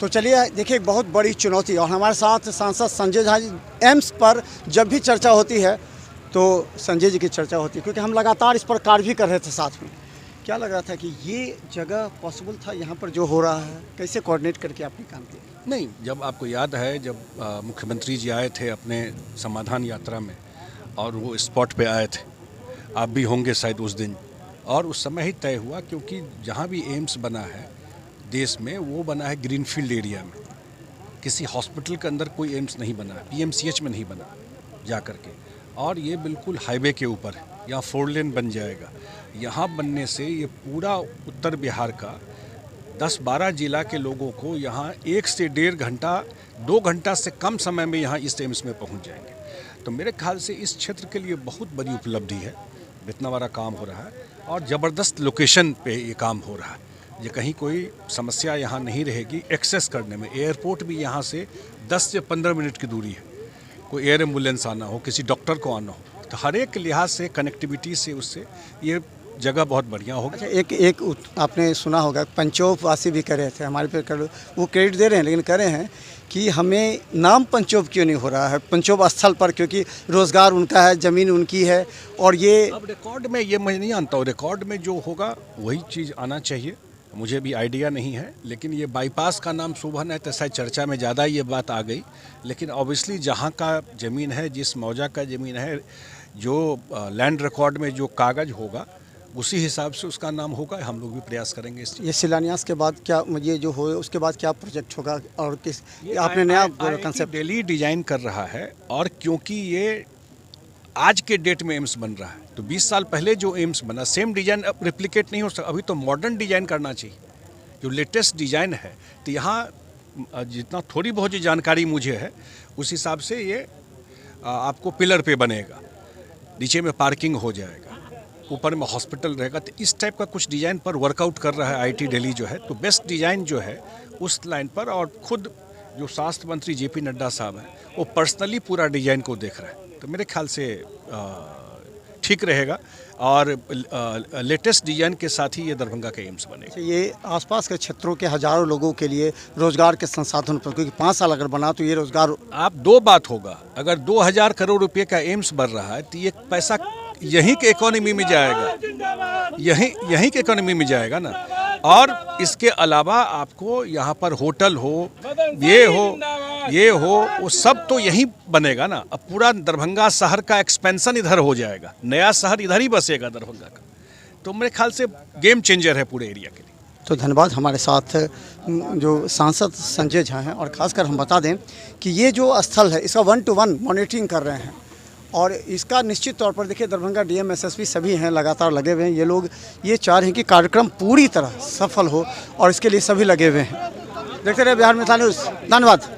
तो चलिए देखिए, एक बहुत बड़ी चुनौती और हमारे साथ सांसद संजय झा जी। एम्स पर जब भी चर्चा होती है तो संजय जी की चर्चा होती है, क्योंकि हम लगातार इस पर कार्य भी कर रहे थे साथ में। क्या लग रहा था कि ये जगह पॉसिबल था यहाँ पर जो हो रहा है? कैसे कोऑर्डिनेट करके आपने काम किया? नहीं, जब आपको याद है जब मुख्यमंत्री जी आए थे अपने समाधान यात्रा में और वो स्पॉट पे आए थे, आप भी होंगे शायद उस दिन, और उस समय ही तय हुआ क्योंकि जहाँ भी एम्स बना है देश में वो बना है ग्रीनफील्ड एरिया में। किसी हॉस्पिटल के अंदर कोई एम्स नहीं बना, पीएमसीएच में नहीं बना जा कर के, और ये बिल्कुल हाईवे के ऊपर है। यहाँ 4 लेन बन जाएगा। यहाँ बनने से ये पूरा उत्तर बिहार का 10-12 जिला के लोगों को यहाँ 1 से 1.5 घंटा 2 घंटा से कम समय में यहाँ इस एम्स में पहुँच जाएंगे। तो मेरे ख्याल से इस क्षेत्र के लिए बहुत बड़ी उपलब्धि है। इतना बड़ा काम हो रहा है और ज़बरदस्त लोकेशन पे ये काम हो रहा है। ये कहीं कोई समस्या यहाँ नहीं रहेगी एक्सेस करने में। एयरपोर्ट भी यहाँ से 10 से 15 मिनट की दूरी है। कोई एयर एम्बुलेंस आना हो, किसी डॉक्टर को आना हो, तो हर एक लिहाज से कनेक्टिविटी से उससे ये जगह बहुत बढ़िया होगी। अच्छा, एक आपने सुना होगा, पंचोप वासी भी कह रहे थे हमारे पे, कर वो क्रेडिट दे रहे हैं, लेकिन कह रहे हैं कि हमें नाम पंचोप क्यों नहीं हो रहा है पंचोप स्थल पर, क्योंकि रोज़गार उनका है, ज़मीन उनकी है। और ये अब रिकॉर्ड में ये मैं नहीं जानता हूँ, रिकॉर्ड में जो होगा वही चीज़ आना चाहिए। मुझे भी आइडिया नहीं है, लेकिन ये बाईपास का नाम शोभन है तो शायद चर्चा में ज़्यादा ये बात आ गई। लेकिन ऑब्वियसली जहाँ का ज़मीन है, जिस मौजा का ज़मीन है, जो लैंड रिकॉर्ड में जो कागज़ होगा उसी हिसाब से उसका नाम होगा। हम लोग भी प्रयास करेंगे इस चीज़। ये शिलान्यास के बाद क्या, ये जो हो उसके बाद क्या प्रोजेक्ट होगा और किस आपने नया कंसेप्ट? दिल्ली डिजाइन कर रहा है, और क्योंकि ये आज के डेट में एम्स बन रहा है तो 20 साल पहले जो एम्स बना सेम डिजाइन अब रिप्लिकेट नहीं हो सकता। अभी तो मॉडर्न डिजाइन करना चाहिए, जो लेटेस्ट डिजाइन है। तो यहाँ जितना थोड़ी बहुत जो जानकारी मुझे है उस हिसाब से ये आपको पिलर पे बनेगा, नीचे में पार्किंग हो जाएगा, ऊपर में हॉस्पिटल रहेगा। तो इस टाइप का कुछ डिज़ाइन पर वर्कआउट कर रहा है आईटी दिल्ली जो है। तो बेस्ट डिज़ाइन जो है उस लाइन पर, और खुद जो स्वास्थ्य मंत्री जेपी नड्डा साहब हैं वो पर्सनली पूरा डिज़ाइन को देख रहे हैं। तो मेरे ख्याल से ठीक रहेगा, और लेटेस्ट डिज़ाइन के साथ ही ये दरभंगा के एम्स बनेगा। ये आसपास के क्षेत्रों के हज़ारों लोगों के लिए रोज़गार के संसाधन पर, क्योंकि 5 साल अगर बना तो ये रोज़गार आप 2 बात होगा। अगर 2000 करोड़ रुपए का एम्स बन रहा है तो ये पैसा यहीं के इकोनॉमी में जाएगा, यहीं के इकोनॉमी में जाएगा ना। और इसके अलावा आपको यहाँ पर होटल हो, ये हो वो सब तो यहीं बनेगा ना। अब पूरा दरभंगा शहर का एक्सपेंशन इधर हो जाएगा, नया शहर इधर ही बसेगा दरभंगा का। तो मेरे ख्याल से गेम चेंजर है पूरे एरिया के लिए। तो धन्यवाद। हमारे साथ जो सांसद संजय झा हैं, और ख़ासकर हम बता दें कि ये जो स्थल है इसका 1-to-1 मॉनिटरिंग कर रहे हैं, और इसका निश्चित तौर पर देखिए धरभंगा डीएम एसएसपी सभी हैं लगातार लगे हुए हैं। ये लोग ये चाह रहे हैं कि कार्यक्रम पूरी तरह सफल हो, और इसके लिए सभी लगे हुए हैं। देखते रहे बिहार मिसाल न्यूज़। धन्यवाद।